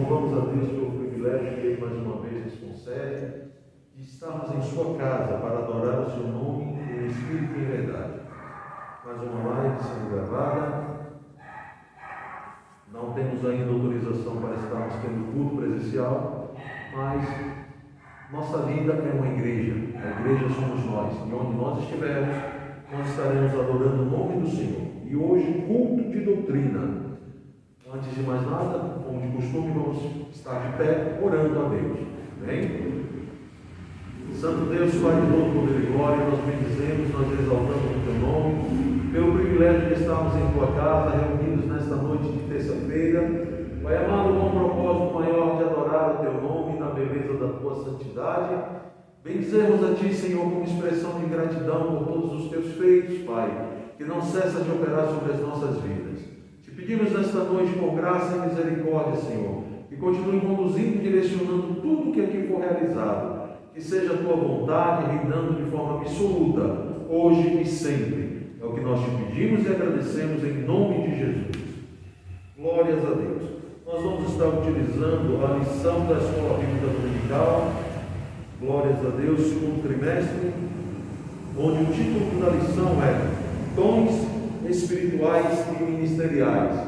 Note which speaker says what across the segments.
Speaker 1: louvamos a Deus pelo privilégio que Ele mais uma vez nos concede de estarmos em sua casa para adorar o seu nome em espírito e em verdade. Mais uma live sendo gravada. Não temos ainda autorização para estarmos tendo culto presencial, mas nossa vida é uma igreja. A igreja somos nós. E onde nós estivermos, nós estaremos adorando o nome do Senhor. E hoje, culto de doutrina. Antes de mais nada, como de costume, vamos estar de pé orando a Deus. Amém? Santo Deus, Pai de todo poder e glória, nós bendizemos, nós exaltamos o Teu nome, pelo privilégio de estarmos em Tua casa, reunidos nesta noite de terça-feira. Pai amado, com um propósito maior de adorar o Teu nome na beleza da Tua santidade. Bendizemos a Ti, Senhor, como expressão de gratidão por todos os Teus feitos, Pai, que não cessa de operar sobre as nossas vidas. Te pedimos nesta noite, por graça e misericórdia, Senhor, que continue conduzindo e direcionando tudo que aqui for realizado. Que seja a Tua vontade, reinando de forma absoluta, hoje e sempre. É o que nós te pedimos e agradecemos em nome de Jesus. Glórias a Deus. Nós vamos estar utilizando a lição da Escola Bíblica Dominical, glórias a Deus, segundo trimestre, onde o título da lição é Dons Espirituais e Ministeriais.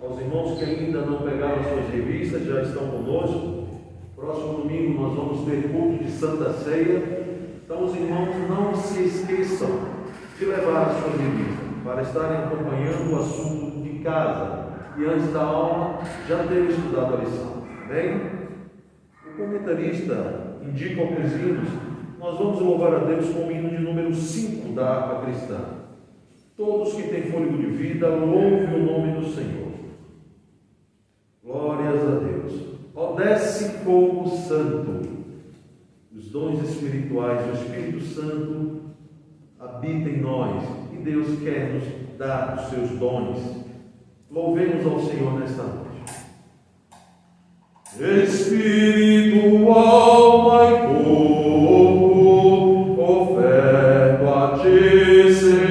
Speaker 1: Aos irmãos que ainda não pegaram suas revistas, já estão conosco. Próximo domingo nós vamos ter culto de Santa Ceia. Então os irmãos não se esqueçam de levar as suas revistas para estarem acompanhando o assunto de casa e antes da aula já terem estudado a lição. Amém? O comentarista indica aos hinos, nós vamos louvar a Deus com o hino de número 5 da harpa cristã. Todos que têm fôlego de vida, louvem o nome do Senhor. Glórias a Deus. Ó, desce fogo santo. Os dons espirituais, o Espírito Santo habita em nós e Deus quer nos dar os seus dons. Louvemos ao Senhor nesta noite. Espírito, alma e corpo, oferto a Ti, Senhor.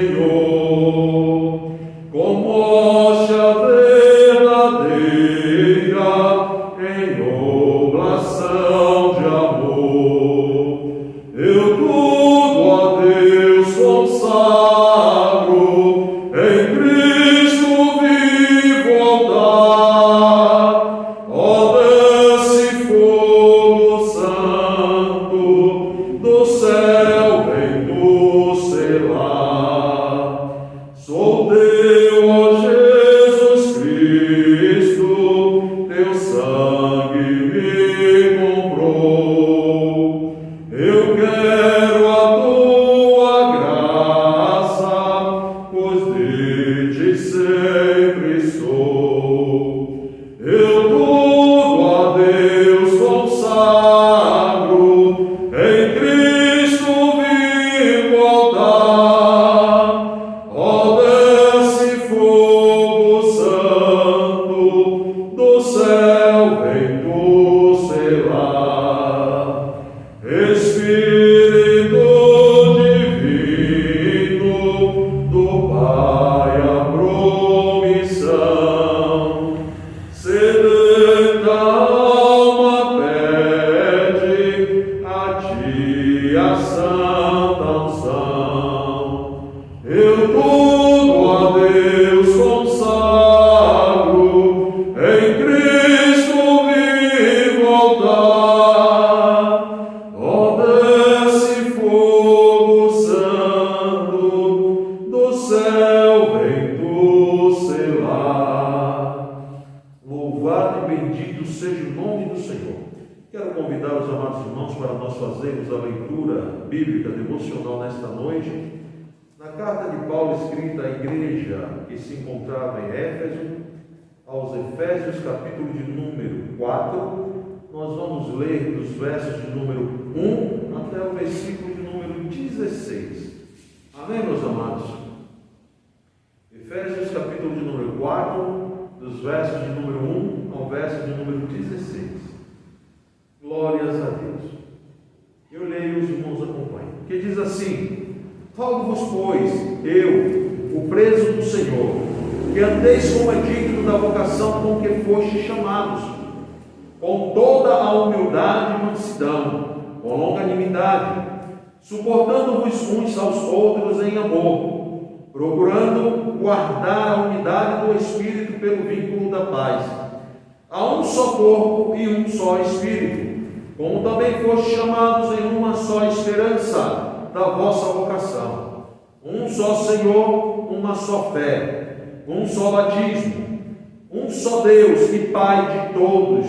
Speaker 1: com toda a humildade e mansidão, com longanimidade, suportando-vos uns aos outros em amor, procurando guardar a unidade do Espírito pelo vínculo da paz. Há um só corpo e um só Espírito, como também fostes chamados em uma só esperança da vossa vocação. Um só Senhor, uma só fé, um só batismo, um só Deus e Pai de todos,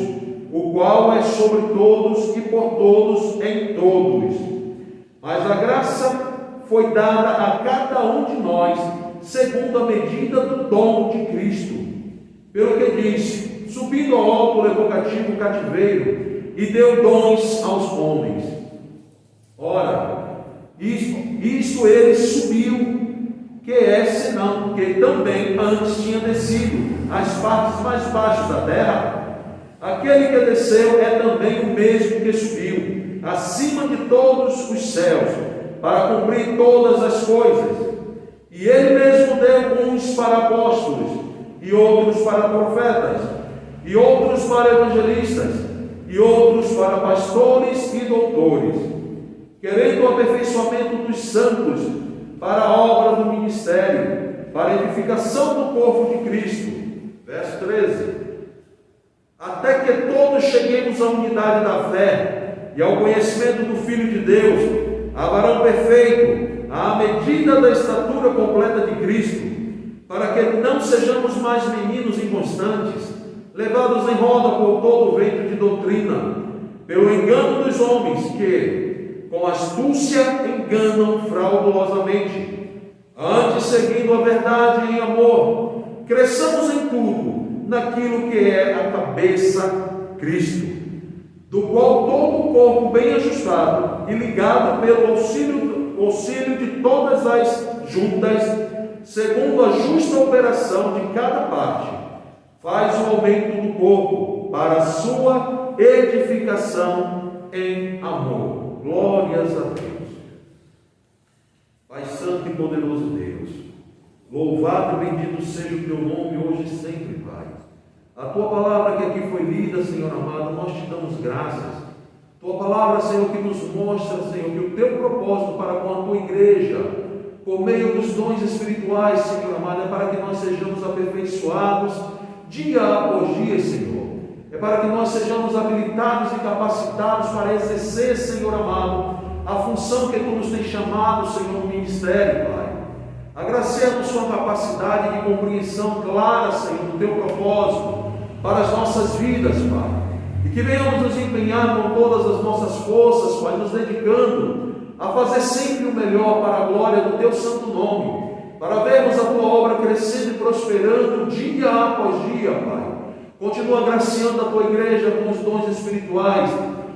Speaker 1: o qual é sobre todos e por todos em todos. Mas a graça foi dada a cada um de nós, segundo a medida do dom de Cristo. Pelo que diz, subindo ao alto, levou cativo o cativeiro e deu dons aos homens. Ora, isto ele subiu, que é senão que também antes tinha descido às partes mais baixas da terra. Aquele que desceu é também o mesmo que subiu acima de todos os céus, para cumprir todas as coisas. E ele mesmo deu uns para apóstolos, e outros para profetas, e outros para evangelistas, e outros para pastores e doutores, querendo o aperfeiçoamento dos santos para a obra do ministério, para a edificação do corpo de Cristo. Verso 13. Até que todos cheguemos à unidade da fé e ao conhecimento do Filho de Deus, a varão perfeito, à medida da estatura completa de Cristo, para que não sejamos mais meninos inconstantes, levados em roda por todo o vento de doutrina, pelo engano dos homens que, com astúcia, enganam fraudulosamente. Antes, seguindo a verdade em amor, cresçamos em tudo naquilo que é a cabeça, Cristo, do qual todo o corpo bem ajustado e ligado pelo auxílio de todas as juntas, segundo a justa operação de cada parte, faz o aumento do corpo para a sua edificação em amor. Glórias a Deus. Pai santo e poderoso Deus, louvado e bendito seja o teu nome hoje e sempre, Pai. A tua palavra que aqui foi lida, Senhor amado, nós te damos graças. Tua palavra, Senhor, que nos mostra, Senhor, que o teu propósito para com a tua igreja, por meio dos dons espirituais, Senhor amado, é para que nós sejamos aperfeiçoados dia após dia, Senhor. É para que nós sejamos habilitados e capacitados para exercer, Senhor amado, a função que tu nos tens chamado, Senhor, no ministério, Pai. Agradecer-nos sua capacidade de compreensão clara, Senhor, do teu propósito para as nossas vidas, Pai. E que venhamos nos empenhar com todas as nossas forças, Pai, nos dedicando a fazer sempre o melhor para a glória do teu santo nome, para vermos a tua obra crescendo e prosperando dia após dia, Pai. Continua agraciando a tua igreja com os dons espirituais,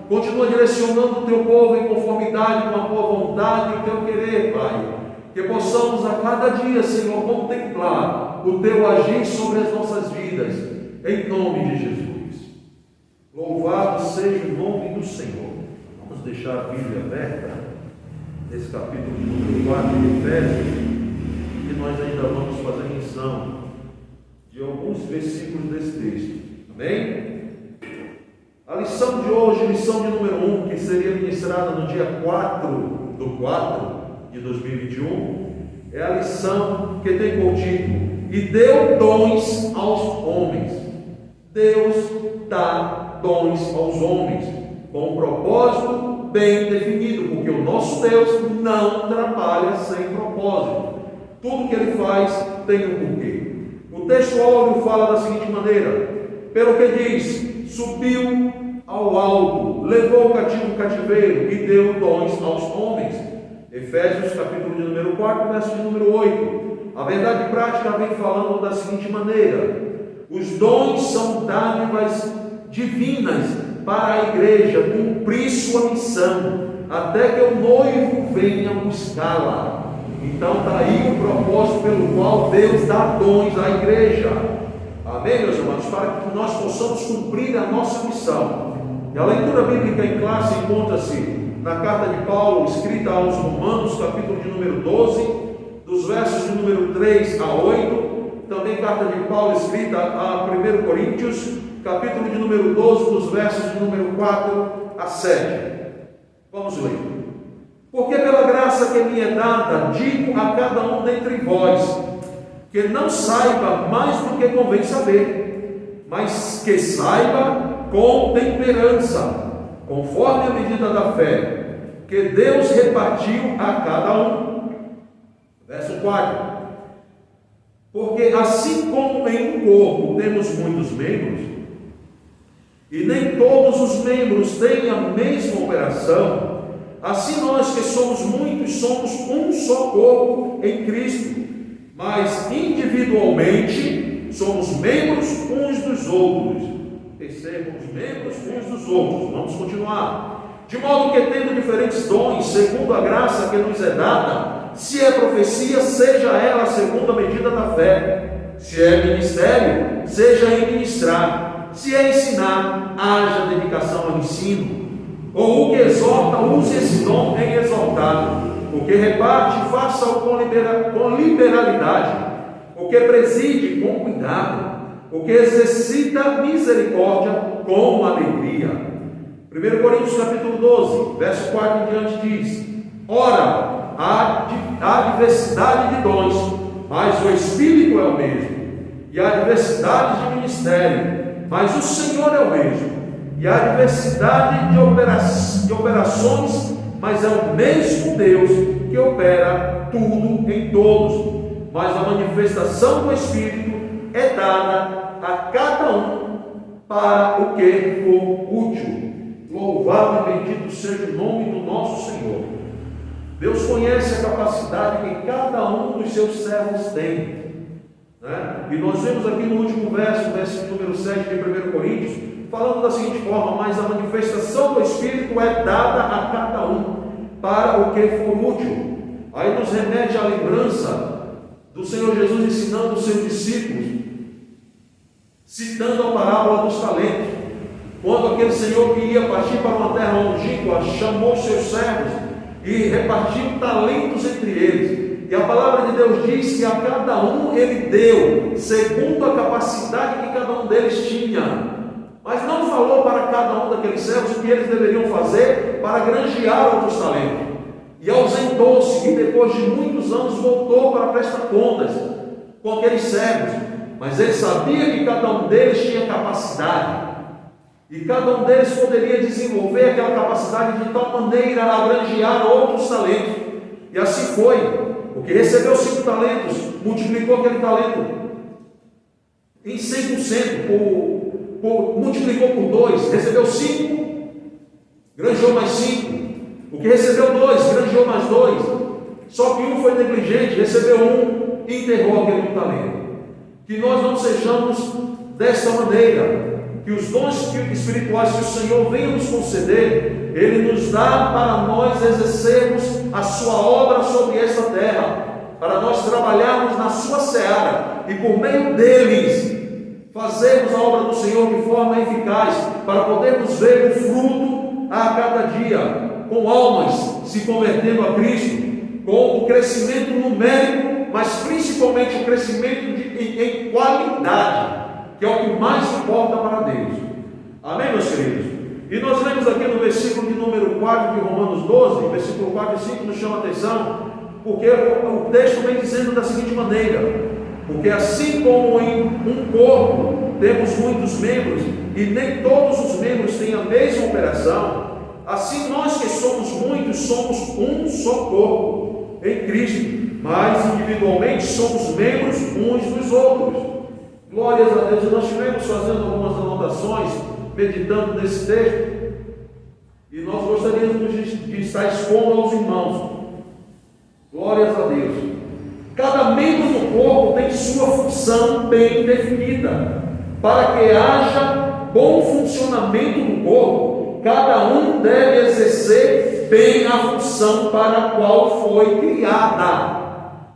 Speaker 1: continua direcionando o teu povo em conformidade com a tua vontade e o teu querer, Pai. Que possamos a cada dia, Senhor, contemplar o teu agir sobre as nossas vidas, em nome de Jesus. Louvado seja o nome do Senhor. Vamos deixar a Bíblia aberta, nesse capítulo número 4 de Efésios, e nós ainda vamos fazer menção de alguns versículos desse texto. Amém? A lição de hoje, lição de número 1, que seria ministrada no dia 4/4 de 2021, é a lição que tem por título: e deu dons aos homens. Deus dá dons aos homens com um propósito bem definido, porque o nosso Deus não trabalha sem propósito. Tudo que ele faz tem um porquê. O texto áureo fala da seguinte maneira: pelo que diz, subiu ao alto, levou o cativo cativeiro e deu dons aos homens. Efésios capítulo de número 4, verso de número 8. A verdade prática vem falando da seguinte maneira: os dons são dádivas divinas para a igreja cumprir sua missão, até que o noivo venha buscá-la. Então está aí o propósito pelo qual Deus dá dons à igreja. Amém, meus irmãos? Para que nós possamos cumprir a nossa missão. E a leitura bíblica em classe encontra-se na carta de Paulo, escrita aos Romanos, capítulo de número 12, dos versos de número 3 a 8, também carta de Paulo, escrita a 1 Coríntios, capítulo de número 12, dos versos de número 4 a 7. Vamos ler. Porque pela graça que me é dada, digo a cada um dentre vós, que não saiba mais do que convém saber, mas que saiba com temperança, conforme a medida da fé, que Deus repartiu a cada um. Verso 4. Porque assim como em um corpo temos muitos membros, e nem todos os membros têm a mesma operação, assim nós que somos muitos, somos um só corpo em Cristo, mas individualmente somos membros uns dos outros. Sermos membros uns dos outros. Vamos continuar. De modo que, tendo diferentes dons, segundo a graça que nos é dada, se é profecia, seja ela segundo a medida da fé. Se é ministério, seja em ministrar. Se é ensinar, haja dedicação ao ensino. Ou o que exorta, use esse dom em exortar. O que reparte, faça-o com liberalidade. O que preside, com cuidado. O que exercita misericórdia, com alegria. 1 Coríntios capítulo 12, verso 4 em diante diz: ora, há diversidade de dons, mas o Espírito é o mesmo. E há diversidade de ministério, mas o Senhor é o mesmo. E há diversidade de operações, mas é o mesmo Deus que opera tudo em todos. Mas a manifestação do Espírito é dada a cada um para o que for útil. Louvado e bendito seja o nome do nosso Senhor. Deus conhece a capacidade que cada um dos seus servos tem, né? E nós vemos aqui no último verso número 7 de 1 Coríntios, falando da seguinte forma: mas a manifestação do Espírito é dada a cada um para o que for útil. Aí nos remete à lembrança do Senhor Jesus ensinando os seus discípulos, citando a parábola dos talentos, quando aquele Senhor que ia partir para uma terra longínqua chamou seus servos e repartiu talentos entre eles. E a palavra de Deus diz que a cada um ele deu segundo a capacidade que cada um deles tinha, mas não falou para cada um daqueles servos o que eles deveriam fazer para granjear outros talentos. E ausentou-se, e depois de muitos anos voltou para prestar contas com aqueles servos. Mas ele sabia que cada um deles tinha capacidade, e cada um deles poderia desenvolver aquela capacidade de tal maneira a granjear outros talentos. E assim foi. O que recebeu 5 talentos, multiplicou aquele talento em 100%, multiplicou por 2, recebeu 5, granjeou mais 5. O que recebeu 2, granjeou mais 2. Só que um foi negligente, recebeu 1 e enterrou aquele talento. Que nós não sejamos desta maneira, que os dons espirituais que o Senhor venha nos conceder, Ele nos dá para nós exercermos a sua obra sobre esta terra, para nós trabalharmos na sua seara, e por meio deles, fazermos a obra do Senhor de forma eficaz, para podermos ver o fruto a cada dia, com almas se convertendo a Cristo, com o crescimento numérico, mas principalmente o crescimento em qualidade, que é o que mais importa para Deus. Amém, meus queridos? E nós lemos aqui no versículo de número 4 de Romanos 12, versículo 4 e 5 nos chama a atenção, porque o texto vem dizendo da seguinte maneira: porque assim como em um corpo temos muitos membros, e nem todos os membros têm a mesma operação, assim nós que somos muitos, somos um só corpo em Cristo, mas individualmente somos membros uns dos outros. Glórias a Deus. E nós estivemos fazendo algumas anotações, meditando nesse texto, e nós gostaríamos de estar expondo aos irmãos. Glórias a Deus. Cada membro do corpo tem sua função bem definida. Para que haja bom funcionamento do corpo, cada um deve exercer bem a função para a qual foi criada.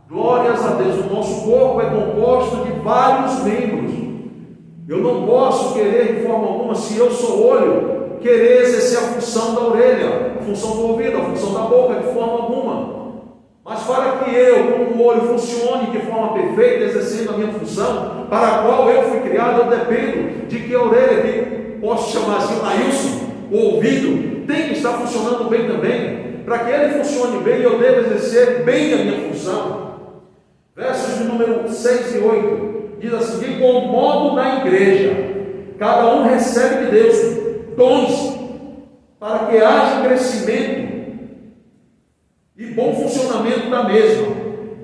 Speaker 1: Glórias a Deus. O nosso corpo é composto de vários membros. Eu não posso querer de forma alguma, se eu sou olho, querer exercer a função da orelha, a função do ouvido, a função da boca, de forma alguma. Mas para que eu, como olho, funcione de forma perfeita, exercendo a minha função, para a qual eu fui criado, eu dependo de que a orelha, que posso chamar assim, Laílson, o ouvido, tem que estar funcionando bem também. Para que ele funcione bem, eu devo exercer bem a minha função. Versos de número 6 e 8, diz assim: de igual modo na igreja, cada um recebe de Deus dons, para que haja crescimento e bom funcionamento da mesma.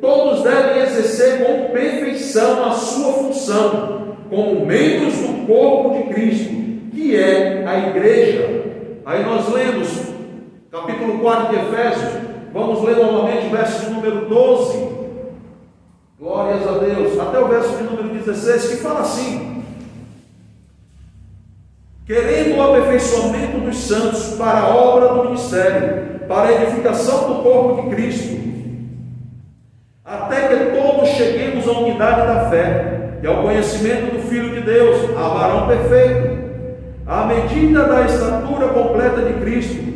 Speaker 1: Todos devem exercer com perfeição a sua função, como membros do corpo de Cristo, que é a igreja. Aí nós lemos capítulo 4 de Efésios, vamos ler novamente o verso de número 12, glórias a Deus, até o verso de número 16, que fala assim: querendo o aperfeiçoamento dos santos para a obra do ministério, para a edificação do corpo de Cristo, até que todos cheguemos à unidade da fé e ao conhecimento do Filho de Deus, a varão perfeito, à medida da estatura completa de Cristo,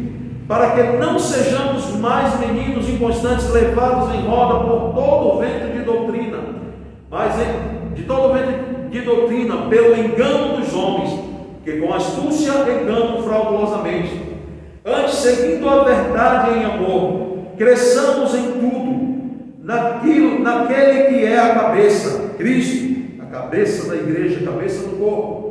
Speaker 1: para que não sejamos mais meninos inconstantes, levados em roda por todo o vento de doutrina, pelo engano dos homens, que com astúcia enganam fraudulosamente. Antes, seguindo a verdade em amor, cresçamos em tudo, naquele que é a cabeça, Cristo, a cabeça da igreja, a cabeça do corpo,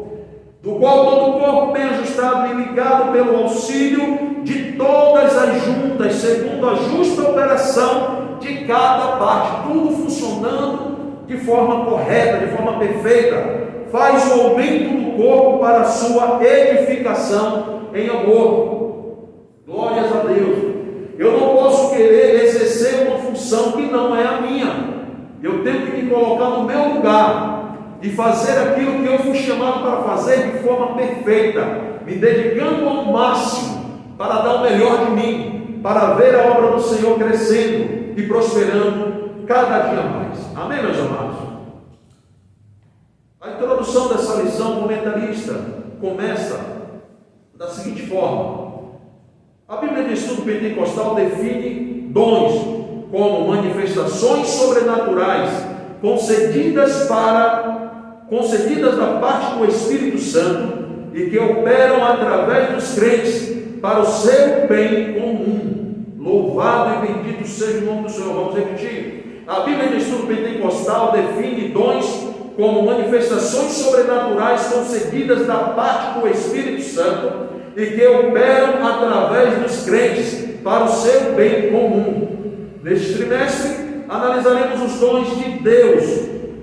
Speaker 1: do qual todo o corpo bem ajustado e ligado pelo auxílio de todas as juntas, segundo a justa operação de cada parte, tudo funcionando de forma correta, de forma perfeita, faz o aumento do corpo para a sua edificação em amor. Glórias a Deus. Eu não posso querer exercer uma função que não é a minha. Eu tenho que me colocar no meu lugar e fazer aquilo que eu fui chamado para fazer de forma perfeita, me dedicando ao máximo para dar o melhor de mim, para ver a obra do Senhor crescendo e prosperando cada dia mais. Amém, meus amados? A introdução dessa lição, o comentarista começa da seguinte forma: a Bíblia de Estudo Pentecostal define dons como manifestações sobrenaturais concedidas da parte do Espírito Santo e que operam através dos crentes para o seu bem comum. Louvado e bendito seja o nome do Senhor. Vamos repetir. A Bíblia de Estudo Pentecostal define dons como manifestações sobrenaturais concedidas da parte do Espírito Santo e que operam através dos crentes para o seu bem comum. Neste trimestre, analisaremos os dons de Deus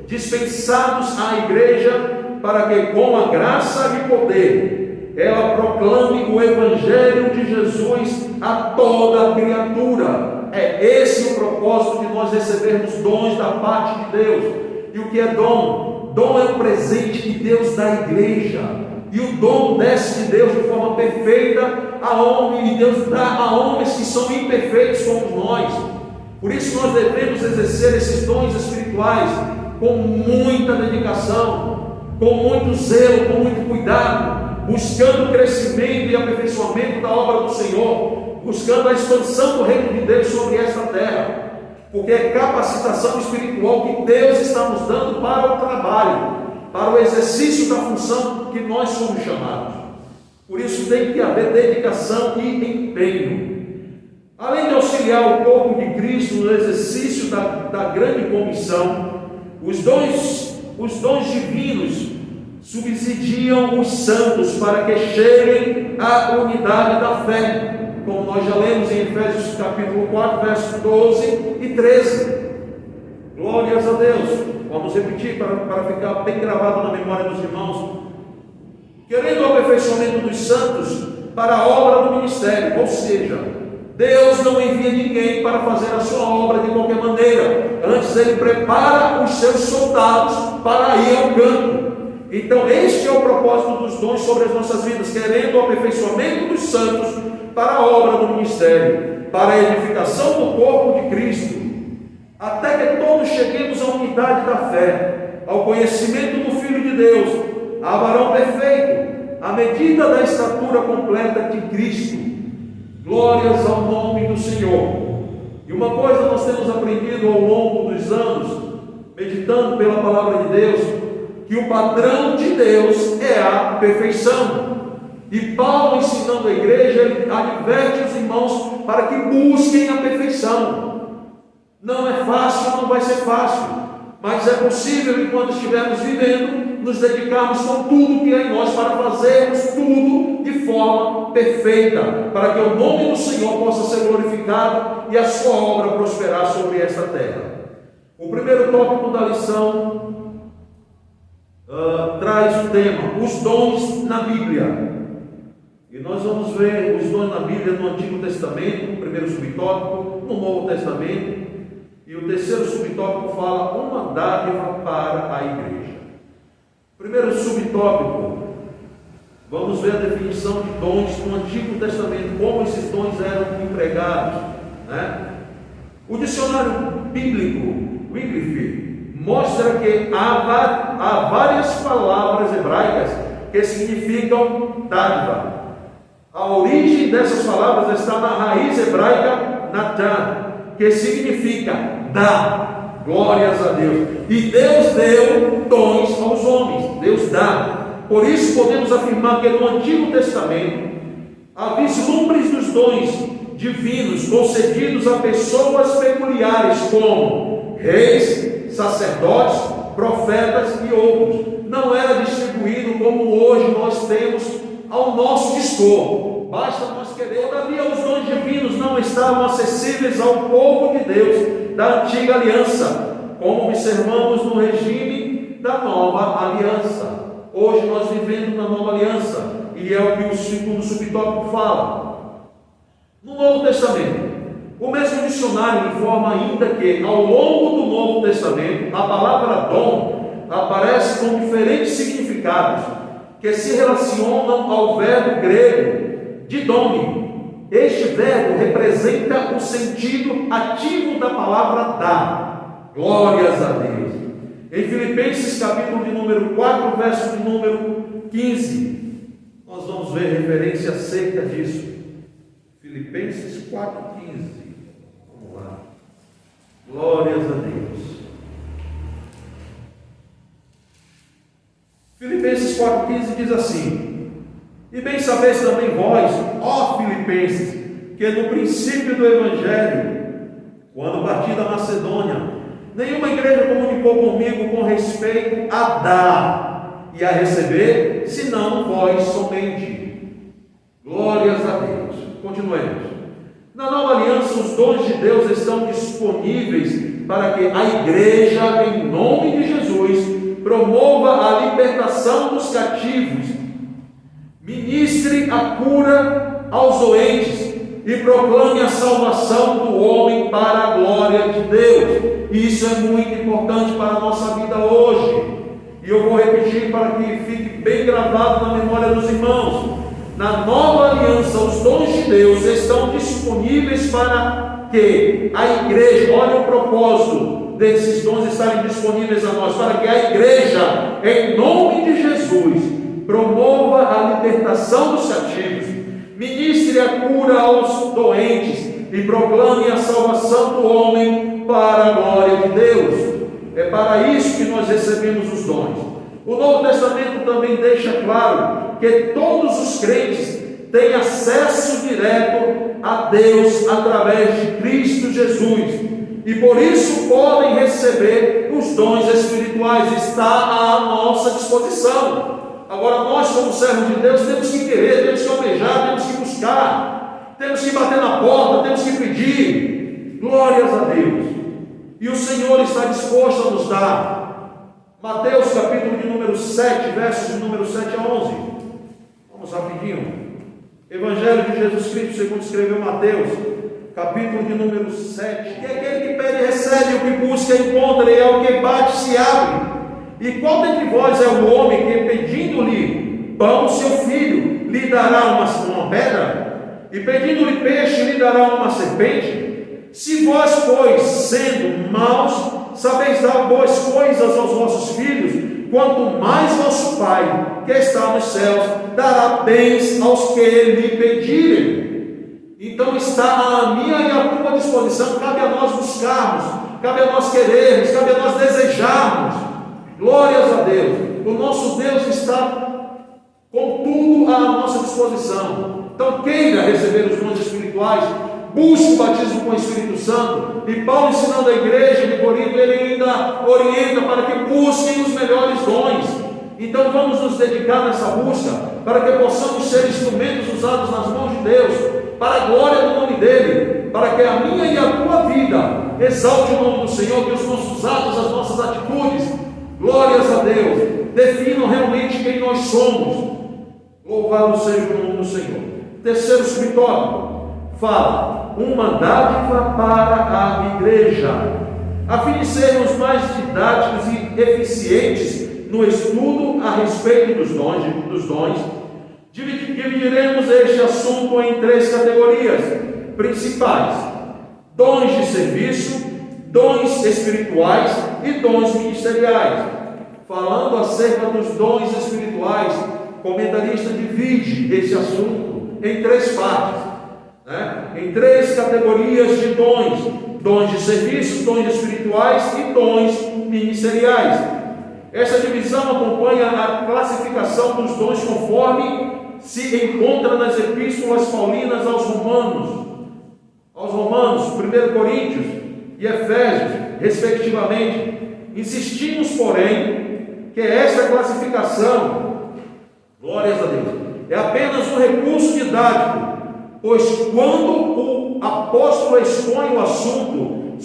Speaker 1: dispensados à igreja para que, com a graça e poder, ela proclame o Evangelho de Jesus a toda a criatura. É esse o propósito de nós recebermos dons da parte de Deus. E o que é dom? Dom é um presente que Deus dá à igreja. E o dom desce de Deus de forma perfeita a homem, e Deus dá a homens que são imperfeitos como nós. Por isso nós devemos exercer esses dons espirituais com muita dedicação, com muito zelo, com muito cuidado, buscando o crescimento e aperfeiçoamento da obra do Senhor, buscando a expansão do reino de Deus sobre esta terra, porque é capacitação espiritual que Deus está nos dando para o trabalho, para o exercício da função que nós somos chamados. Por isso tem que haver dedicação e empenho. Além de auxiliar o corpo de Cristo no exercício da grande comissão, os dons divinos subsidiam os santos para que cheguem à unidade da fé, como nós já lemos em Efésios capítulo 4, versos 12 e 13. Glórias a Deus. Vamos repetir para ficar bem gravado na memória dos irmãos. Querendo o aperfeiçoamento dos santos para a obra do ministério, ou seja, Deus não envia ninguém para fazer a sua obra de qualquer maneira. Antes Ele prepara os seus soldados para ir ao campo. Então este é o propósito dos dons sobre as nossas vidas, querendo o aperfeiçoamento dos santos para a obra do ministério, para a edificação do corpo de Cristo, até que todos cheguemos à unidade da fé, ao conhecimento do Filho de Deus, a varão perfeito, à medida da estatura completa de Cristo. Glórias ao nome do Senhor. E uma coisa nós temos aprendido ao longo dos anos, meditando pela palavra de Deus, que o padrão de Deus é a perfeição. E Paulo, ensinando a igreja, ele adverte os irmãos para que busquem a perfeição. Não é fácil, não vai ser fácil, mas é possível, enquanto estivermos vivendo, nos dedicarmos com tudo que é em nós para fazermos tudo de forma perfeita, para que o nome do Senhor possa ser glorificado e a sua obra prosperar sobre esta terra. O primeiro tópico da lição traz o tema, os dons na Bíblia. E nós vamos ver os dons na Bíblia no Antigo Testamento, o primeiro subtópico, no Novo Testamento, e o terceiro subtópico fala uma dádiva para a igreja. Primeiro subtópico, vamos ver a definição de dons no Antigo Testamento, como esses dons eram empregados, né? O dicionário bíblico, Wycliffe, mostra que há várias palavras hebraicas que significam dádiva. A origem dessas palavras está na raiz hebraica Natan, que significa dar, glórias a Deus. E Deus deu dons aos homens, Deus dá. Por isso podemos afirmar que no Antigo Testamento há vislumbres dos dons divinos concedidos a pessoas peculiares, como reis, sacerdotes, profetas e outros. Não era distribuído como hoje nós temos ao nosso dispor. Basta nós querer. Todavia, os dons divinos não estavam acessíveis ao povo de Deus da antiga aliança, como observamos no regime da nova aliança. Hoje nós vivemos na nova aliança, e é o que o segundo subtópico fala. No Novo Testamento, o mesmo dicionário informa ainda que, ao longo do Novo Testamento, a palavra dom aparece com diferentes significados, que se relacionam ao verbo grego didome. Este verbo representa o sentido ativo da palavra dar. Glórias a Deus. Em Filipenses capítulo de número 4, verso de número 15, nós vamos ver referência acerca disso. Filipenses 4,15. Vamos lá. Glórias a Deus. Filipenses 4,15 diz assim: e bem sabeis também vós, ó Filipenses, que no princípio do Evangelho, quando parti da Macedônia, nenhuma igreja comunicou comigo com respeito a dar e a receber, senão vós somente. Glórias a Deus. Continuemos. Na nova aliança, os dons de Deus estão disponíveis para que a igreja, em nome de Jesus, promova a libertação dos cativos, ministre a cura aos doentes e proclame a salvação do homem para a glória de Deus. Isso é muito importante para a nossa vida hoje, e eu vou repetir para que fique bem gravado na memória dos irmãos. Na nova aliança, os dons de Deus estão disponíveis para que a igreja, olha o propósito desses dons estarem disponíveis a nós, para que a igreja, em nome de Jesus, promova a libertação dos cativos, ministre a cura aos doentes e proclame a salvação do homem para a glória de Deus. É para isso que nós recebemos os dons. O Novo Testamento também deixa claro que todos os crentes têm acesso direto a Deus através de Cristo Jesus, e por isso podem receber os dons espirituais. Está à nossa disposição. Agora nós, como servos de Deus, temos que querer, temos que almejar, temos que buscar, temos que bater na porta, temos que pedir. Glórias a Deus. E o Senhor está disposto a nos dar. Mateus capítulo de número 7, versos de número 7 a 11. Vamos rapidinho. Evangelho de Jesus Cristo segundo escreveu Mateus, capítulo de número 7. Que aquele que pede recebe, o que busca encontra, e ao que bate se abre. E qual dentre vós é o homem que, pedindo-lhe pão, seu filho, lhe dará uma pedra? E pedindo-lhe peixe, lhe dará uma serpente? Se vós, pois, sendo maus, sabeis dar boas coisas aos vossos filhos, quanto mais vosso Pai, que está nos céus, dará bens aos que lhe pedirem. Então está a minha e a tua disposição. Cabe a nós buscarmos, cabe a nós querermos, cabe a nós desejarmos. Glórias a Deus. o nosso Deus está com tudo à nossa disposição. Então queira receber os dons espirituais, busque o batismo com o Espírito Santo. E Paulo, ensinando a igreja de Corinto, ele ainda orienta para que busquem os melhores dons. Então vamos nos dedicar nessa busca, para que possamos ser instrumentos usados nas mãos de Deus, para a glória do nome dEle, para que a minha e a tua vida exalte o nome do Senhor, que os nossos atos, as nossas atitudes, glórias a Deus, definam realmente quem nós somos. Louvado seja o nome do Senhor. Terceiro subtópico, fala, uma dádiva para a igreja. A fim de sermos mais didáticos e eficientes no estudo a respeito dos dons, dividiremos este assunto em 3 categorias principais: dons de serviço, dons espirituais e dons ministeriais. Falando acerca dos dons espirituais, o comentarista divide esse assunto em 3 partes, em 3 categorias de dons: dons de serviço, dons espirituais e dons ministeriais. Essa divisão acompanha a classificação dos dons conforme se encontra nas epístolas paulinas aos Romanos, 1 Coríntios e Efésios, respectivamente. Insistimos, porém, que esta classificação, glórias a Deus, é apenas um recurso didático, pois quando o apóstolo expõe o assunto,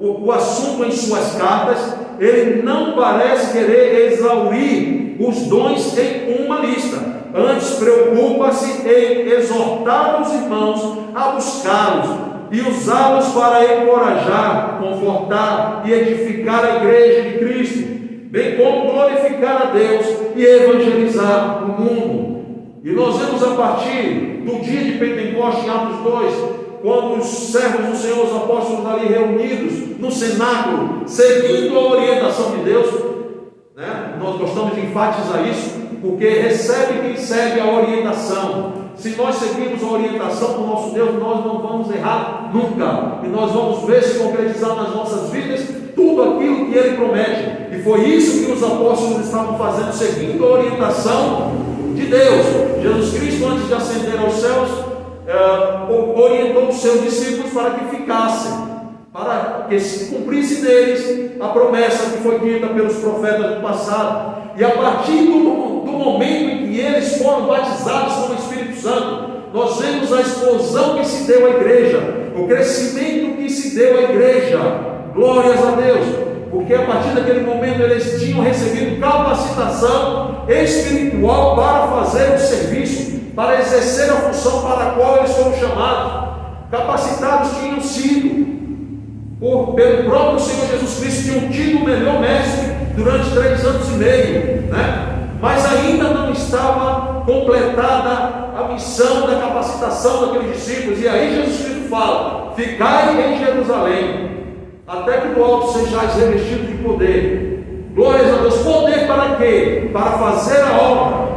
Speaker 1: o assunto em suas cartas, ele não parece querer exaurir os dons em uma lista. Antes preocupa-se em exortar os irmãos a buscá-los e usá-los para encorajar, confortar e edificar a igreja de Cristo, bem como glorificar a Deus e evangelizar o mundo. E nós vemos a partir do dia de Pentecostes, em Atos 2, quando os servos do Senhor, os apóstolos ali reunidos no cenáculo, seguindo a orientação de Deus, nós gostamos de enfatizar isso, porque recebe quem segue a orientação. Se nós seguirmos a orientação do nosso Deus, nós não vamos errar nunca, e nós vamos ver se concretizar nas nossas vidas tudo aquilo que Ele promete. E foi isso que os apóstolos estavam fazendo, seguindo a orientação de Deus. Jesus Cristo, antes de ascender aos céus, orientou os seus discípulos para que ficassem, para que se cumprisse neles a promessa que foi dita pelos profetas do passado. E a partir do momento em que eles foram batizados com o Espírito Santo, nós vemos a explosão que se deu à igreja, o crescimento que se deu à igreja. Glórias a Deus, porque a partir daquele momento eles tinham recebido capacitação espiritual para fazer o serviço, para exercer a função para a qual eles foram chamados. Capacitados tinham sido pelo próprio Senhor Jesus Cristo, tinham tido o melhor mestre durante 3 anos e meio, mas ainda não estava completada a missão da capacitação daqueles discípulos. E aí Jesus Cristo fala: ficai em Jerusalém, até que do alto sejais revestidos de poder. Glórias a Deus. Poder para quê? Para fazer a obra.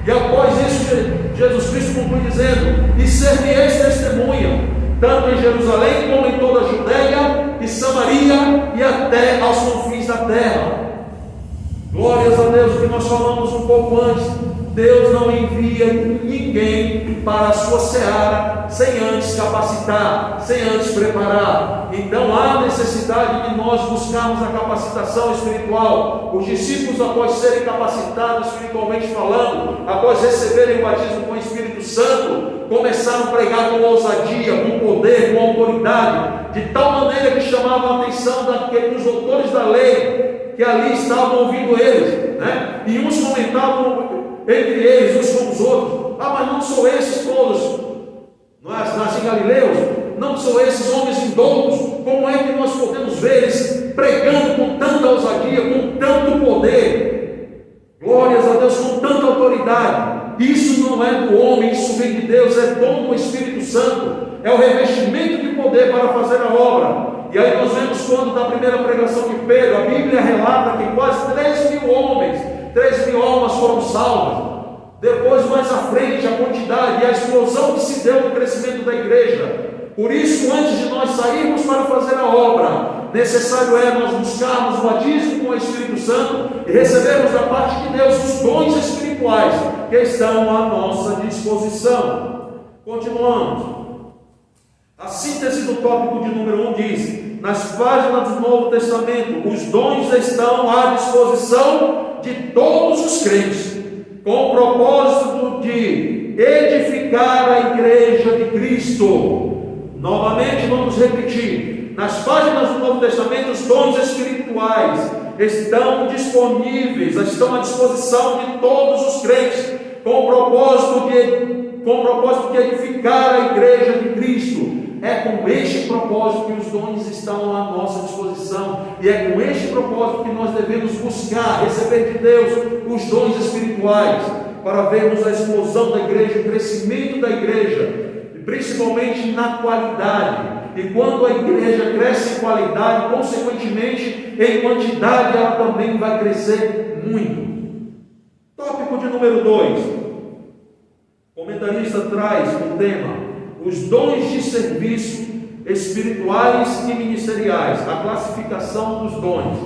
Speaker 1: E após isso, Jesus Cristo conclui dizendo: e ser-me-eis testemunha, tanto em Jerusalém como em toda a Judeia e Samaria e até aos confins da terra. Glórias a Deus. O que nós falamos um pouco antes: Deus não envia ninguém para a sua seara sem antes capacitar, sem antes preparar. Então há necessidade de nós buscarmos a capacitação espiritual. Os discípulos, após serem capacitados espiritualmente falando, após receberem o batismo com o Espírito Santo, começaram a pregar com ousadia, com poder, com autoridade, de tal maneira que chamavam a atenção dos doutores da lei que ali estavam ouvindo eles, e uns comentavam entre eles, uns com os outros: mas não são esses todos nascem galileus? Não são esses homens indoutos? Como é que nós podemos ver eles pregando com tanta ousadia, com tanto poder? Glórias a Deus, com tanta autoridade. Isso não é do homem, isso vem de Deus, é dom do Espírito Santo, é o revestimento de poder para fazer a obra. E aí nós vemos quando, na primeira pregação de Pedro, a Bíblia relata que quase 3.000 homens, 3.000 almas foram salvas. Depois, mais à frente, a quantidade e a explosão que se deu no crescimento da igreja. Por isso, antes de nós sairmos para fazer a obra, necessário é nós buscarmos o batismo com o Espírito Santo e recebermos da parte de Deus os dons espirituais que estão à nossa disposição. Continuamos. A síntese do tópico de número 1 diz: nas páginas do Novo Testamento, os dons estão à disposição de todos os crentes, com o propósito de edificar a igreja de Cristo. Novamente vamos repetir: nas páginas do Novo Testamento, os dons espirituais estão disponíveis, estão à disposição de todos os crentes, com o propósito de edificar a igreja de Cristo. É com este propósito que os dons estão à nossa disposição, e é com este propósito que nós devemos buscar, receber de Deus os dons espirituais, para vermos a explosão da igreja, o crescimento da igreja, principalmente na qualidade. E quando a igreja cresce em qualidade, consequentemente em quantidade, ela também vai crescer muito. Tópico de número 2. O comentarista traz o tema: os dons de serviço espirituais e ministeriais. A classificação dos dons.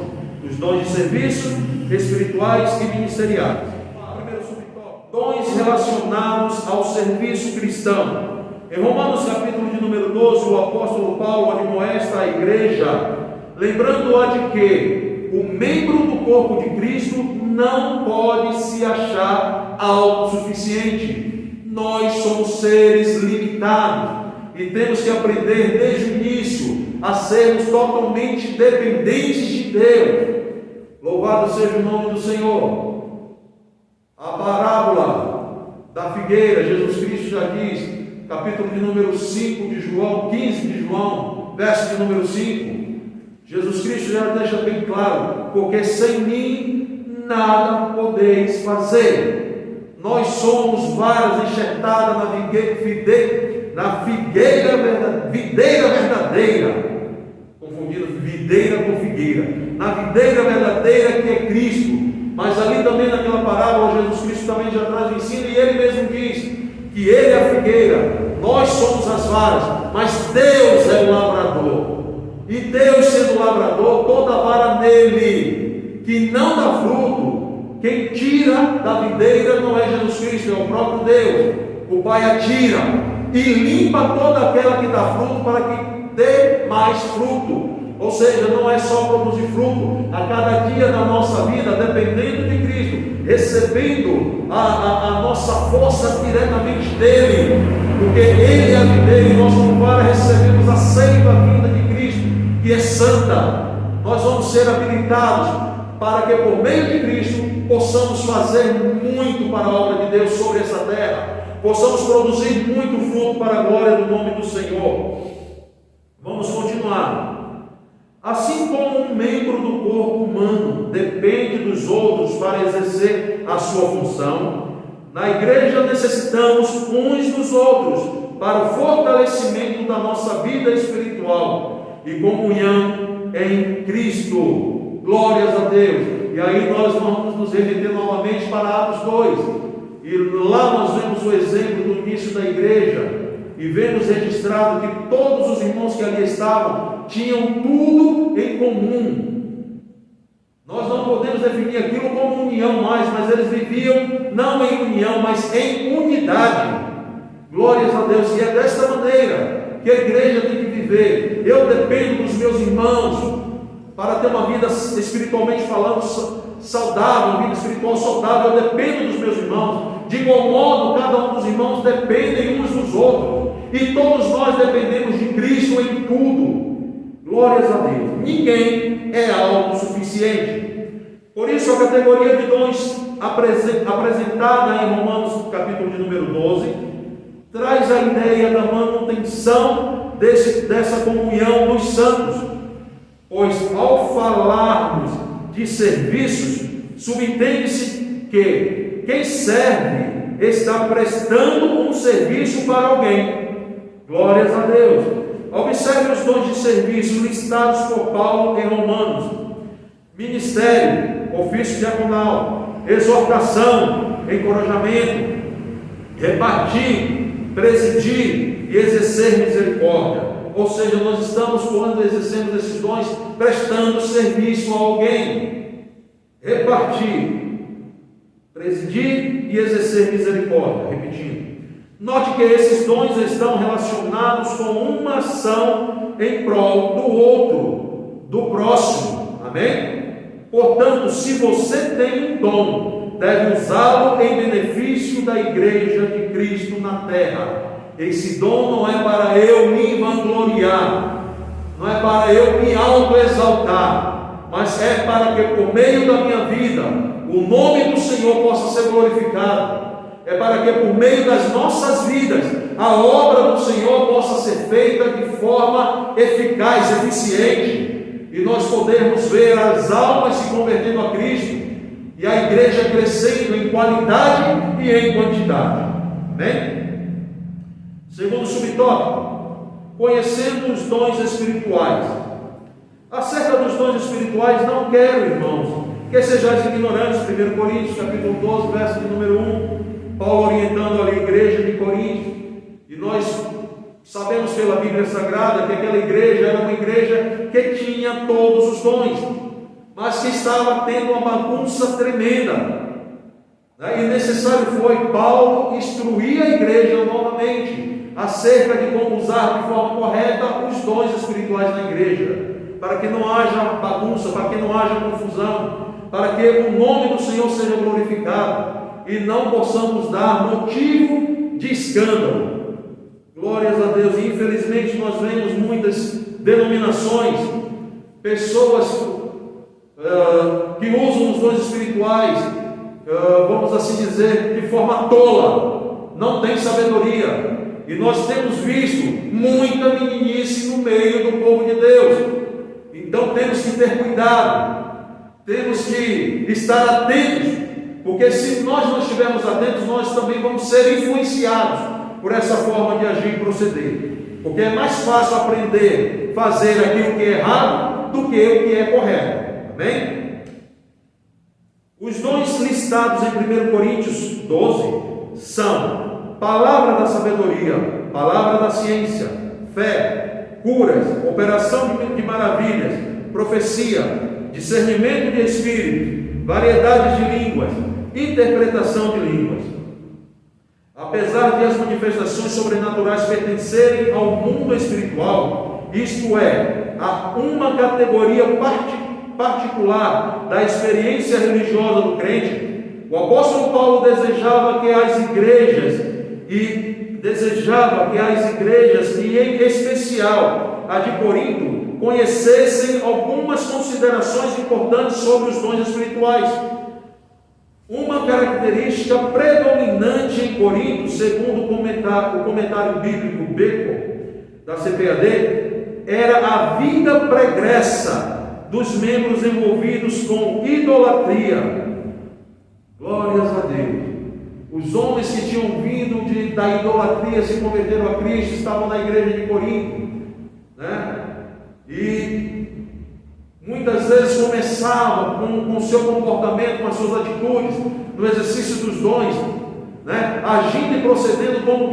Speaker 1: Os dons de serviço espirituais e ministeriais. Primeiro subtópico: dons relacionados ao serviço cristão. Em Romanos capítulo de número 12, o apóstolo Paulo admoesta a igreja, lembrando-a de que o membro do corpo de Cristo não pode se achar autossuficiente. Nós somos seres limitados e temos que aprender desde o início a sermos totalmente dependentes de Deus. Louvado seja o nome do Senhor. A parábola da figueira, Jesus Cristo já diz, capítulo de número 5 de João, 15 de João, verso de número 5. Jesus Cristo já deixa bem claro: porque sem mim nada podeis fazer. Nós somos varas enxertadas na videira verdadeira, confundindo videira com figueira, na videira verdadeira que é Cristo. Mas ali também naquela parábola, Jesus Cristo também já traz o ensino, e Ele mesmo diz que Ele é a figueira, nós somos as varas, mas Deus é o lavrador. E Deus sendo o lavrador, toda vara nele que não dá fruto, quem tira da videira não é Jesus Cristo, é o próprio Deus. O Pai a tira e limpa toda aquela que dá fruto, para que dê mais fruto. Ou seja, não é só produzir fruto a cada dia da nossa vida, dependendo de Cristo, recebendo a nossa força diretamente dele, porque Ele é a videira e nós, como vara, recebemos a seiva vinda de Cristo, que é santa. Nós vamos ser habilitados para que, por meio de Cristo, possamos fazer muito para a obra de Deus sobre essa terra, possamos produzir muito fruto para a glória do nome do Senhor. Vamos continuar. Assim como um membro do corpo humano depende dos outros para exercer a sua função, na igreja necessitamos uns dos outros para o fortalecimento da nossa vida espiritual e comunhão em Cristo. Glórias a Deus. E aí nós vamos nos remeter novamente para Atos 2. E lá nós vemos o exemplo do início da igreja. E vemos registrado que todos os irmãos que ali estavam tinham tudo em comum. Nós não podemos definir aquilo como união mais, mas eles viviam não em união, mas em unidade. Glórias a Deus. E é desta maneira que a igreja tem que viver. Eu dependo dos meus irmãos para ter uma vida espiritualmente falando saudável, uma vida espiritual saudável. Eu dependo dos meus irmãos. De igual modo, cada um dos irmãos dependem uns dos outros. E todos nós dependemos de Cristo em tudo. Glórias a Deus. Ninguém é autossuficiente. Por isso, a categoria de dons apresentada em Romanos capítulo de número 12 traz a ideia da manutenção dessa comunhão dos santos. Pois ao falarmos de serviços, subentende-se que quem serve está prestando um serviço para alguém. Glórias a Deus. Observe os dons de serviço listados por Paulo em Romanos: ministério, ofício diaconal, exortação, encorajamento, repartir, presidir e exercer misericórdia. Ou seja, nós estamos, quando exercemos esses dons, prestando serviço a alguém. Repartir, presidir e exercer misericórdia. Repetindo. Note que esses dons estão relacionados com uma ação em prol do outro, do próximo. Amém? Portanto, se você tem um dom, deve usá-lo em benefício da igreja de Cristo na terra. Esse dom não é para eu me vangloriar, não é para eu me autoexaltar, mas é para que por meio da minha vida o nome do Senhor possa ser glorificado. É para que por meio das nossas vidas a obra do Senhor possa ser feita de forma eficaz, eficiente, e nós podermos ver as almas se convertendo a Cristo e a igreja crescendo em qualidade e em quantidade. Amém? Segundo subtópico, conhecendo os dons espirituais. Acerca dos dons espirituais, não quero, irmãos, que sejais ignorantes. 1 Coríntios, capítulo 12, verso de número 1, Paulo orientando ali a igreja de Corinto, e nós sabemos pela Bíblia Sagrada que aquela igreja era uma igreja que tinha todos os dons, mas que estava tendo uma bagunça tremenda, e necessário foi Paulo instruir a igreja novamente acerca de como usar de forma correta os dons espirituais na igreja, para que não haja bagunça, para que não haja confusão, para que o nome do Senhor seja glorificado e não possamos dar motivo de escândalo. Glórias a Deus. E infelizmente nós vemos muitas denominações, pessoas que usam os dons espirituais, vamos assim dizer, de forma tola, não tem sabedoria. E nós temos visto muita meninice no meio do povo de Deus. Então temos que ter cuidado, temos que estar atentos, porque se nós não estivermos atentos, nós também vamos ser influenciados por essa forma de agir e proceder. Porque é mais fácil aprender a fazer aquilo que é errado do que o que é correto. Amém? Os dons listados em 1 Coríntios 12 são palavra da sabedoria, palavra da ciência, fé, curas, operação de maravilhas, profecia, discernimento de espírito, variedade de línguas, interpretação de línguas. Apesar de as manifestações sobrenaturais pertencerem ao mundo espiritual, isto é, a uma categoria particular da experiência religiosa do crente, o apóstolo Paulo desejava que as igrejas, e em especial a de Corinto, conhecessem algumas considerações importantes sobre os dons espirituais. Uma característica predominante em Corinto, segundo o comentário bíblico Beco, da CPAD, era a vida pregressa dos membros envolvidos com idolatria. Glórias a Deus. Os homens que tinham vindo da idolatria se converteram a Cristo, estavam na igreja de Corinto, E muitas vezes começavam com o seu comportamento, com as suas atitudes, no exercício dos dons, agindo e procedendo como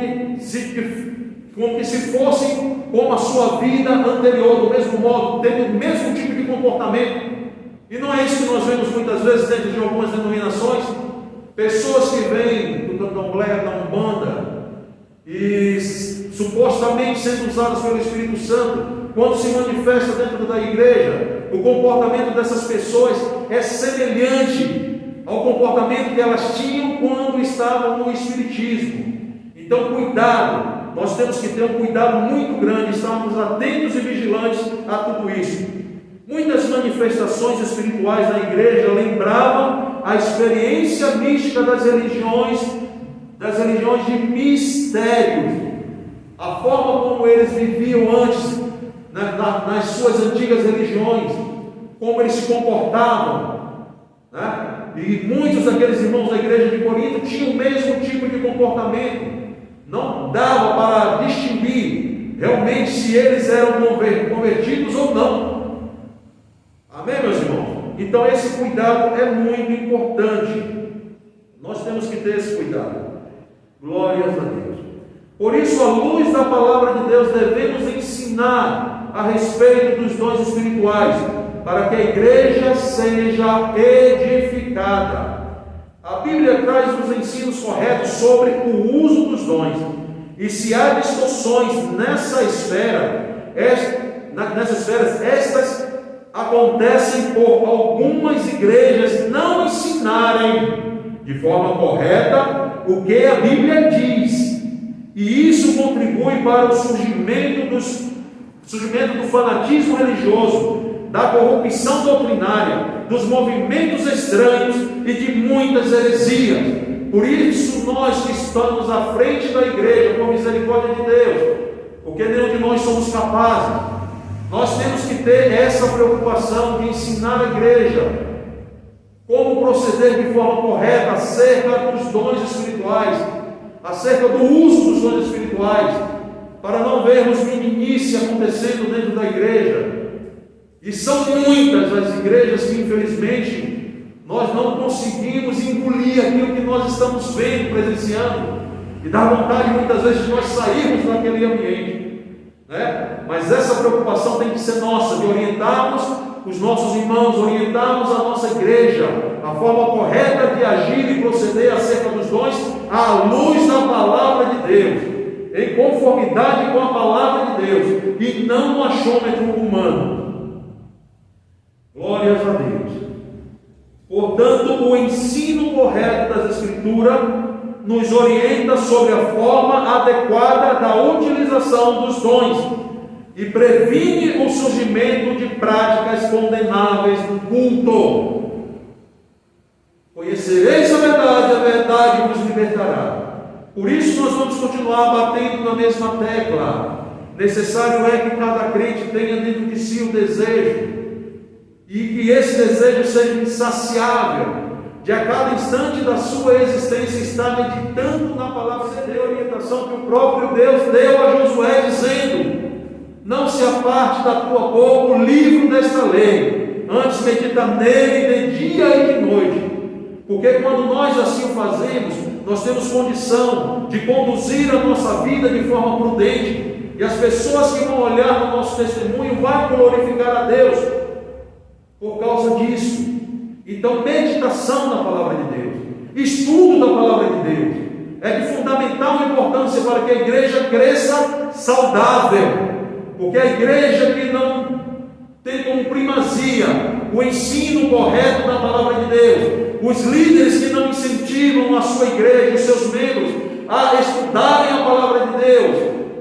Speaker 1: que se fossem como a sua vida anterior, do mesmo modo, tendo o mesmo tipo de comportamento. E não é isso que nós vemos muitas vezes dentro de algumas denominações. Pessoas que vêm do candomblé, da Umbanda, e supostamente sendo usadas pelo Espírito Santo, quando se manifesta dentro da igreja, o comportamento dessas pessoas é semelhante ao comportamento que elas tinham quando estavam no Espiritismo. Então, cuidado, nós temos que ter um cuidado muito grande, estarmos atentos e vigilantes a tudo isso. Muitas manifestações espirituais na igreja lembravam a experiência mística das religiões de mistérios, a forma como eles viviam antes, nas suas antigas religiões, como eles se comportavam, E muitos daqueles irmãos da igreja de Corinto tinham o mesmo tipo de comportamento. Não dava para distinguir realmente se eles eram convertidos ou não. Amém, meus irmãos? Então esse cuidado é muito importante. Nós temos que ter esse cuidado. Glórias a Deus. Por isso, à luz da palavra de Deus, devemos ensinar a respeito dos dons espirituais, para que a igreja seja edificada. A Bíblia traz os ensinos corretos sobre o uso dos dons. E se há distorções nessa esfera, estas acontecem por algumas igrejas não ensinarem de forma correta o que a Bíblia diz. E isso contribui para o surgimento do fanatismo religioso, da corrupção doutrinária, dos movimentos estranhos e de muitas heresias. Por isso, nós que estamos à frente da igreja, por misericórdia de Deus, porque nenhum de nós somos capazes, nós temos que ter essa preocupação de ensinar a igreja como proceder de forma correta acerca dos dons espirituais, acerca do uso dos dons espirituais, para não vermos meninice acontecendo dentro da igreja. E são muitas as igrejas que, infelizmente, nós não conseguimos engolir aquilo que nós estamos vendo, presenciando, e dá vontade muitas vezes de nós sairmos daquele ambiente, né? Mas essa preocupação tem que ser nossa, de orientarmos os nossos irmãos, orientarmos a nossa igreja, a forma correta de agir e proceder acerca dos dons, à luz da palavra de Deus, em conformidade com a palavra de Deus, e não no achômetro humano. Glórias a Deus. Portanto, o ensino correto das Escrituras nos orienta sobre a forma adequada da utilização dos dons e previne o surgimento de práticas condenáveis no culto. Conhecereis a verdade vos libertará. Por isso nós vamos continuar batendo na mesma tecla. Necessário é que cada crente tenha dentro de si o desejo, e que esse desejo seja insaciável, de a cada instante da sua existência estar meditando na palavra de orientação que o próprio Deus deu a Josué, dizendo: não se aparte da tua boca o livro desta lei, antes medita nele de dia e de noite, porque quando nós assim o fazemos, nós temos condição de conduzir a nossa vida de forma prudente, e as pessoas que vão olhar no nosso testemunho vão glorificar a Deus por causa disso. Então, meditação na palavra de Deus, estudo da palavra de Deus, é de fundamental importância para que a igreja cresça saudável, porque a igreja que não tem como primazia o ensino correto da palavra de Deus, os líderes que não incentivam a sua igreja, os seus membros, a estudarem a palavra de Deus,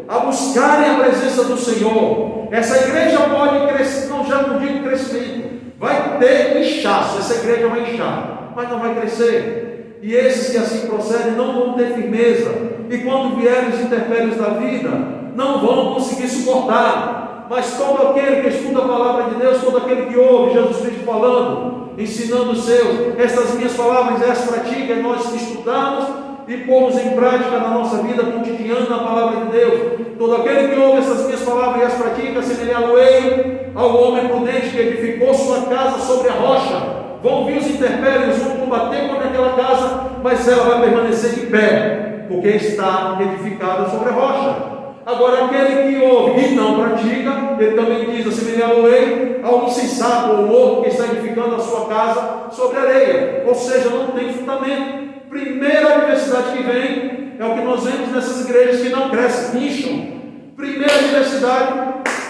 Speaker 1: a buscarem a presença do Senhor, essa igreja pode crescer, não digo crescimento, vai ter inchaço, essa igreja vai inchar, mas não vai crescer. E esses que assim procedem não vão ter firmeza, e quando vierem os intempéries da vida, não vão conseguir suportar. Mas todo aquele que estuda a palavra de Deus, todo aquele que ouve Jesus Cristo falando, ensinando os seus, estas minhas palavras, as pratica, nós estudamos e pomos em prática na nossa vida cotidiana na palavra de Deus. Todo aquele que ouve essas minhas palavras e as pratica, semelhá-lo-ei ao homem prudente que edificou sua casa sobre a rocha. Vão vir os intempéries, vão combater contra aquela casa, mas ela vai permanecer de pé, porque está edificada sobre a rocha. Agora, aquele que ouve e não pratica, ele também diz, assemelhá-lo-ei ao insensato, ou louco que está edificando a sua casa sobre areia, ou seja, não tem fundamento. Primeira adversidade que vem é o que nós vemos nessas igrejas que não crescem, incham. Primeira adversidade,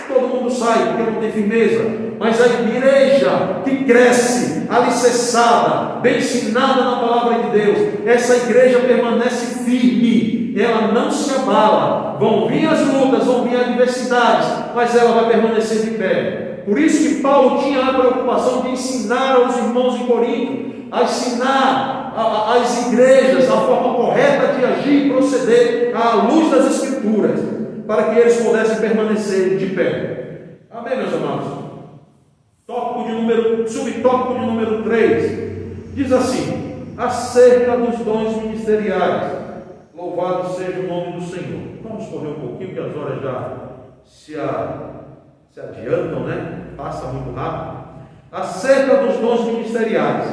Speaker 1: todo mundo sai porque não tem firmeza. Mas a igreja que cresce, alicerçada, bem ensinada na palavra de Deus, essa igreja permanece firme, ela não se abala. Vão vir as lutas, vão vir as adversidades, mas ela vai permanecer de pé. Por isso que Paulo tinha a preocupação de ensinar aos irmãos em Corinto, a ensinar às igrejas a forma correta de agir e proceder à luz das Escrituras, para que eles pudessem permanecer de pé. Amém, meus amados? Subtópico de número 3, diz assim, acerca dos dons ministeriais, louvado seja o nome do Senhor. Vamos correr um pouquinho, que as horas já se adiantam, né? Passa muito rápido. Acerca dos dons ministeriais,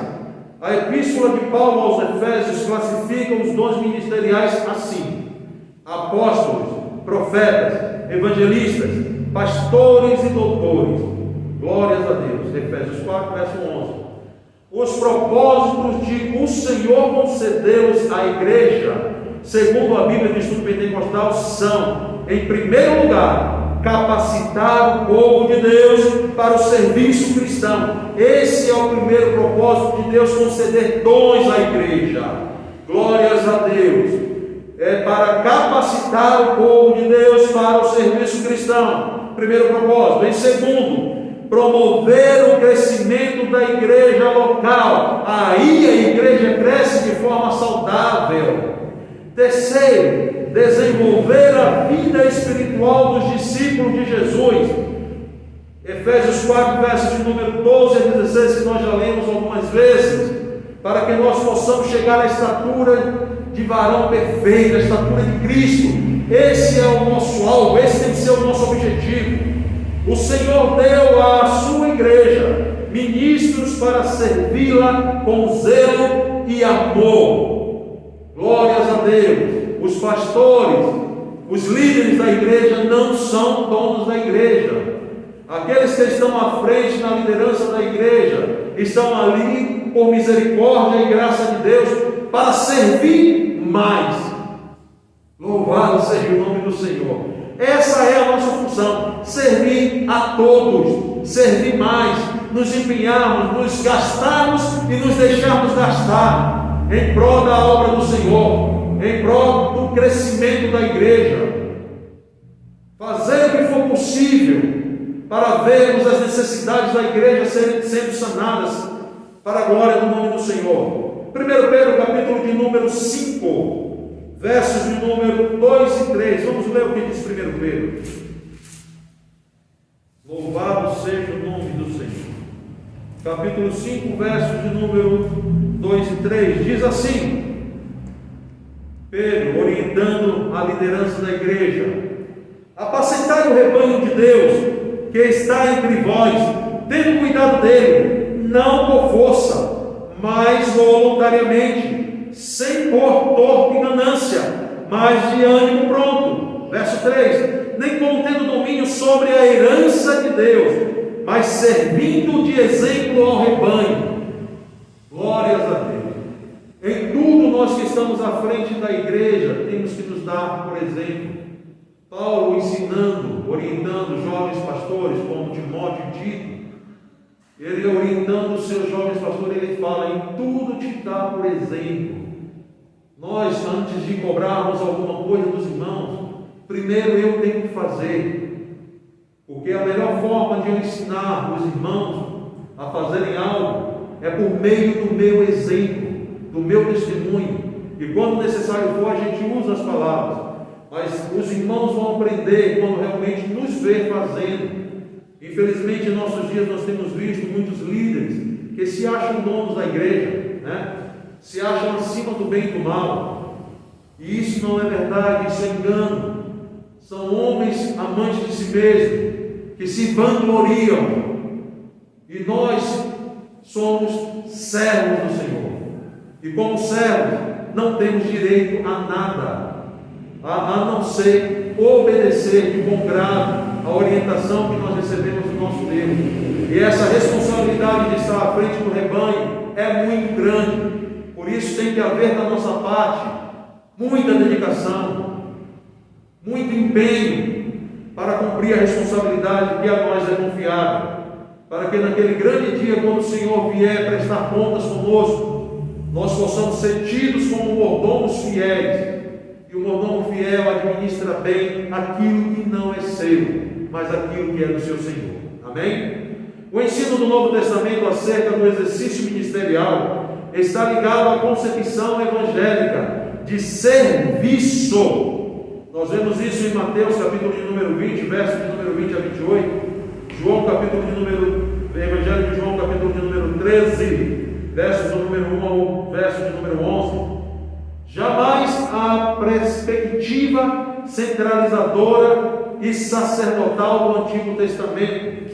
Speaker 1: a epístola de Paulo aos Efésios classifica os dons ministeriais assim: a apóstolos, profetas, evangelistas, pastores e doutores. Glórias a Deus. Efésios 4, verso 11. Os propósitos de o Senhor concedê-los à igreja, segundo a Bíblia de Estudo Pentecostal, são, em primeiro lugar, capacitar o povo de Deus para o serviço cristão. Esse é o primeiro propósito de Deus, conceder dons à igreja. Glórias a Deus. É para capacitar o povo de Deus para o serviço cristão. Primeiro propósito. Em segundo, promover o crescimento da igreja local. Aí a igreja cresce de forma saudável. Terceiro, desenvolver a vida espiritual dos discípulos de Jesus. Efésios 4, versos de número 12 a 16, que nós já lemos algumas vezes, para que nós possamos chegar à estatura de varão perfeito, a estatura de Cristo. Esse é o nosso alvo, esse tem que ser o nosso objetivo. O Senhor deu à sua igreja ministros para servi-la com zelo e amor. Glórias a Deus. Os pastores, os líderes da igreja não são donos da igreja. Aqueles que estão à frente na liderança da igreja estão ali por misericórdia e graça de Deus para servir mais. Louvado seja o nome do Senhor. Essa é a nossa função: servir a todos, servir mais, nos empenharmos, nos gastarmos e nos deixarmos gastar em prol da obra do Senhor, em prol do crescimento da igreja. Fazer o que for possível para vermos as necessidades da igreja sendo sanadas para a glória do nome do Senhor. 1 Pedro, capítulo de número 5, versos de número 2 e 3. Vamos ler o que diz 1 Pedro. Louvado seja o nome do Senhor. Capítulo 5, versos de número 2 e 3. Diz assim: Pedro, orientando a liderança da igreja: apacentai o rebanho de Deus que está entre vós, tendo cuidado dele, não por força, mas voluntariamente, sem por torpe ganância, mas de ânimo pronto. Verso 3: nem como tendo domínio sobre a herança de Deus, mas servindo de exemplo ao rebanho. Glórias a Deus. Em tudo, nós que estamos à frente da igreja temos que nos dar por exemplo. Paulo ensinando, orientando jovens pastores como Timóteo e Tito, ele orientando os seus jovens pastores, ele fala: em tudo te dá por exemplo. Nós, antes de cobrarmos alguma coisa dos irmãos, primeiro eu tenho que fazer, porque a melhor forma de eu ensinar os irmãos a fazerem algo é por meio do meu exemplo, do meu testemunho, e quando necessário for, a gente usa as palavras. Mas os irmãos vão aprender quando realmente nos ver fazendo. Infelizmente, em nossos dias nós temos visto muitos líderes que se acham donos da igreja, né? Se acham acima do bem e do mal. E isso não é verdade, isso é engano. São homens amantes de si mesmos, que se vangloriam. E nós somos servos do Senhor. E como servos, não temos direito a nada, a não ser obedecer de bom grado a orientação que nós recebemos do nosso Deus. E essa responsabilidade de estar à frente do rebanho é muito grande. Por isso tem que haver da nossa parte muita dedicação, muito empenho para cumprir a responsabilidade que a nós é confiada, para que naquele grande dia, quando o Senhor vier prestar contas conosco, nós possamos ser tidos como mordomos fiéis. E o mordomo fiel administra bem aquilo que não é seu, mas aquilo que é do seu Senhor. Amém? O ensino do Novo Testamento acerca do exercício ministerial está ligado à concepção evangélica de serviço. Nós vemos isso em Mateus, capítulo de número 20, verso de número 20 a 28. João, capítulo de número... Evangelho de João, capítulo de número 13, versos do número 1 ao verso de número 11. Jamais a perspectiva centralizadora e sacerdotal do Antigo Testamento.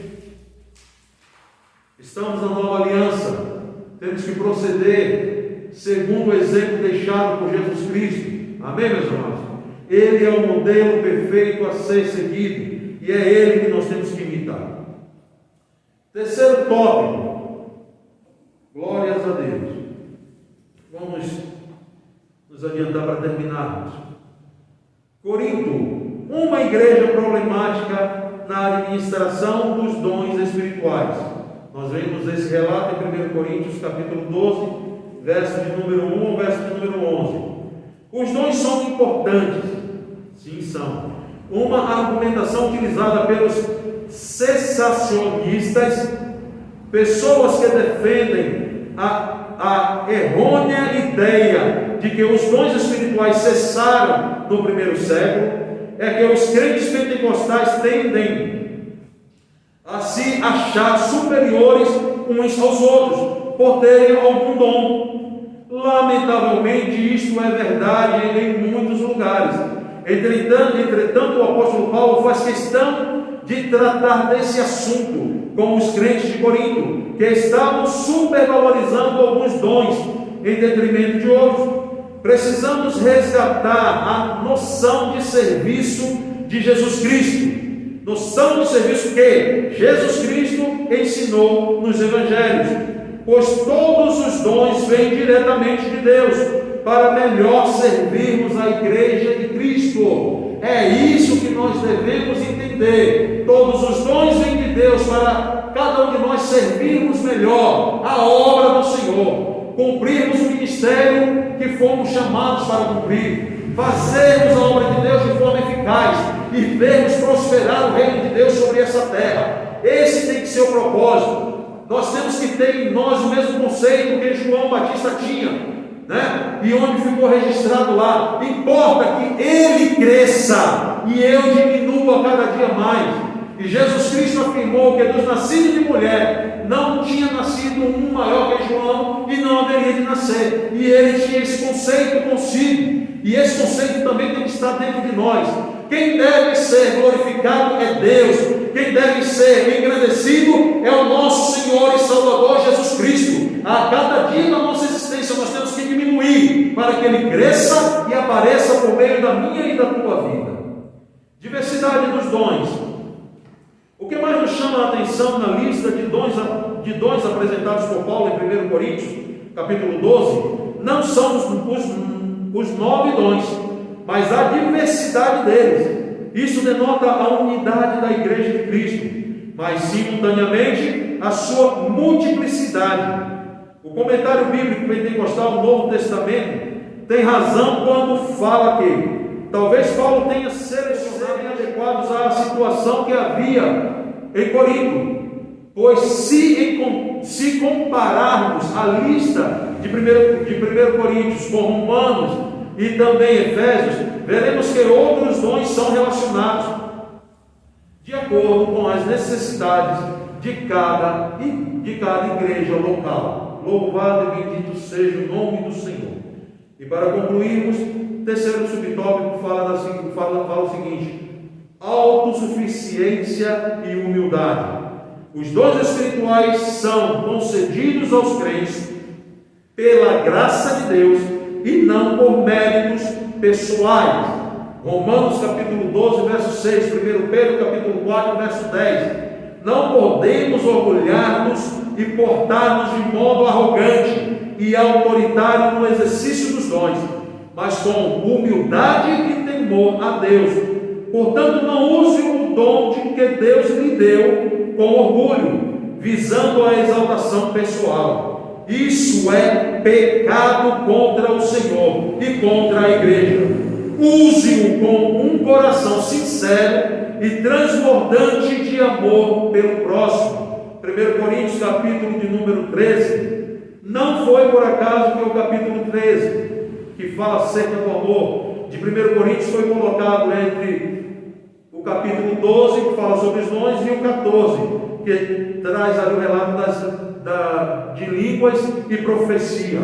Speaker 1: Estamos na nova aliança, temos que proceder segundo o exemplo deixado por Jesus Cristo. Amém, meus irmãos? Ele é o modelo perfeito a ser seguido, e é Ele que nós temos que imitar. Terceiro tópico, glórias a Deus. Vamos nos adiantar para terminarmos. Corinto, uma igreja problemática na administração dos dons espirituais. Nós vemos esse relato em 1 Coríntios capítulo 12, verso de número 1 ao verso de número 11. Os dons são importantes, sim são. Uma argumentação utilizada pelos cessacionistas, pessoas que defendem a errônea ideia de que os dons espirituais cessaram no primeiro século, é que os crentes pentecostais tendem a se achar superiores uns aos outros por terem algum dom. Lamentavelmente, isto é verdade em muitos lugares. Entretanto, o apóstolo Paulo faz questão de tratar desse assunto com os crentes de Corinto, que estavam supervalorizando alguns dons em detrimento de outros. Precisamos resgatar a noção de serviço de Jesus Cristo. Noção de serviço que Jesus Cristo ensinou nos Evangelhos. Pois todos os dons vêm diretamente de Deus, para melhor servirmos a igreja de Cristo. É isso que nós devemos entender. Todos os dons vêm de Deus para cada um de nós servirmos melhor a obra do Senhor, cumprirmos o ministério que fomos chamados para cumprir, fazermos a obra de Deus de forma eficaz e vermos prosperar o reino de Deus sobre essa terra. Esse tem que ser o propósito. Nós temos que ter em nós o mesmo conceito que João Batista tinha, né? E onde ficou registrado lá: importa que ele cresça e eu diminua cada dia mais. E Jesus Cristo afirmou que dos nascidos de mulher não tinha nascido um maior que João e não haveria de nascer. E ele tinha esse conceito consigo, e esse conceito também tem que estar dentro de nós. Quem deve ser glorificado é Deus. Quem deve ser engrandecido é o nosso Senhor e Salvador Jesus Cristo. A cada dia da nossa existência nós temos que diminuir para que Ele cresça e apareça por meio da minha e da tua vida. Diversidade dos dons. O que mais nos chama a atenção na lista de dons apresentados por Paulo em 1 Coríntios, capítulo 12, não são os 9 dons, mas a diversidade deles. Isso denota a unidade da igreja de Cristo, mas simultaneamente a sua multiplicidade. O comentário bíblico pentecostal do Novo Testamento tem razão quando fala que talvez Paulo tenha selecionado adequados à situação que havia em Corinto, pois se compararmos a lista de 1 Coríntios com Romanos e também Efésios, veremos que outros dons são relacionados de acordo com as necessidades de cada igreja local. Louvado e bendito seja o nome do Senhor. E para concluirmos, o terceiro subtópico fala o seguinte: autossuficiência e humildade. Os dons espirituais são concedidos aos crentes pela graça de Deus e não por méritos pessoais. Romanos capítulo 12, verso 6, 1 Pedro capítulo 4, verso 10. Não podemos orgulhar-nos e portar-nos de modo arrogante e autoritário no exercício dos dons, mas com humildade e temor a Deus. Portanto, não use o dom de que Deus lhe deu com orgulho, visando a exaltação pessoal. Isso é pecado contra o Senhor e contra a igreja. Use-o com um coração sincero e transbordante de amor pelo próximo. 1 Coríntios capítulo de número 13. Não foi por acaso que o capítulo 13, que fala acerca do amor de 1 Coríntios, foi colocado entre o capítulo 12, que fala sobre os dons, e o 14, que traz ali o relato de línguas e profecia.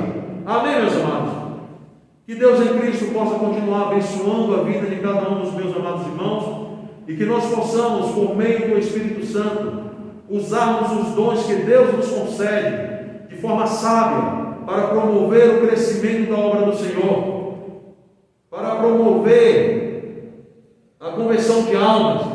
Speaker 1: Amém, meus amados? Que Deus em Cristo possa continuar abençoando a vida de cada um dos meus amados irmãos, e que nós possamos, por meio do Espírito Santo, usarmos os dons que Deus nos concede de forma sábia para promover o crescimento da obra do Senhor, para promover almas,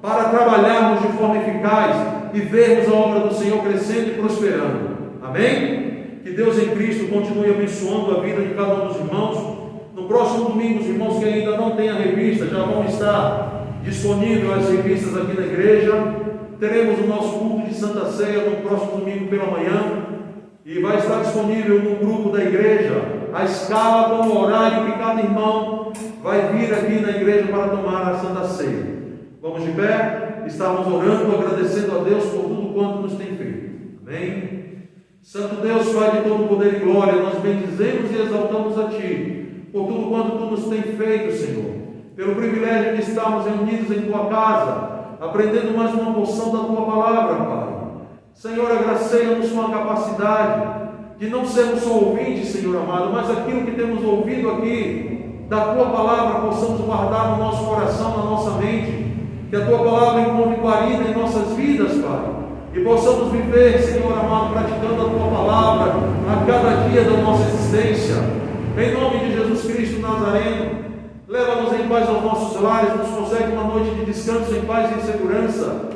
Speaker 1: para trabalharmos de forma eficaz e vermos a obra do Senhor crescendo e prosperando. Amém? Que Deus em Cristo continue abençoando a vida de cada um dos irmãos. No próximo domingo, os irmãos que ainda não têm a revista, já vão estar disponíveis as revistas aqui na igreja. Teremos o nosso culto de Santa Ceia no próximo domingo pela manhã, e vai estar disponível no grupo da igreja a escala com o horário que cada irmão vai vir aqui na igreja para tomar a Santa Ceia. Vamos de pé, estamos orando, agradecendo a Deus por tudo quanto nos tem feito. Amém? Santo Deus, Pai de todo poder e glória, nós bendizemos e exaltamos a Ti por tudo quanto Tu nos tem feito, Senhor, pelo privilégio de estarmos reunidos em Tua casa, aprendendo mais uma porção da Tua palavra, Pai. Senhor, agraceia-nos com a capacidade de não sermos só ouvintes, Senhor amado, mas aquilo que temos ouvido aqui da Tua palavra possamos guardar no nosso coração, na nossa mente, que a Tua palavra encontre guarida em nossas vidas, Pai, e possamos viver, Senhor amado, praticando a Tua palavra a cada dia da nossa existência. Em nome de Jesus Cristo Nazareno, leva-nos em paz aos nossos lares, nos concede uma noite de descanso em paz e em segurança,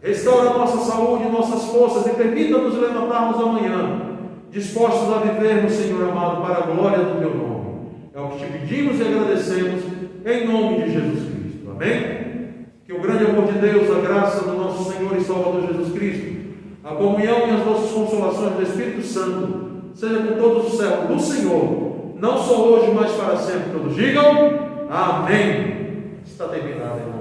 Speaker 1: restaura a nossa saúde e nossas forças e permita-nos levantarmos amanhã, dispostos a vivermos, Senhor amado, para a glória do Teu nome. É o que Te pedimos e agradecemos, em nome de Jesus Cristo. Amém? Que o grande amor de Deus, a graça do nosso Senhor e Salvador Jesus Cristo, a comunhão e as nossas consolações do Espírito Santo, seja com todos os servos do Senhor, não só hoje, mas para sempre. Todos digam amém. Está terminado, irmão.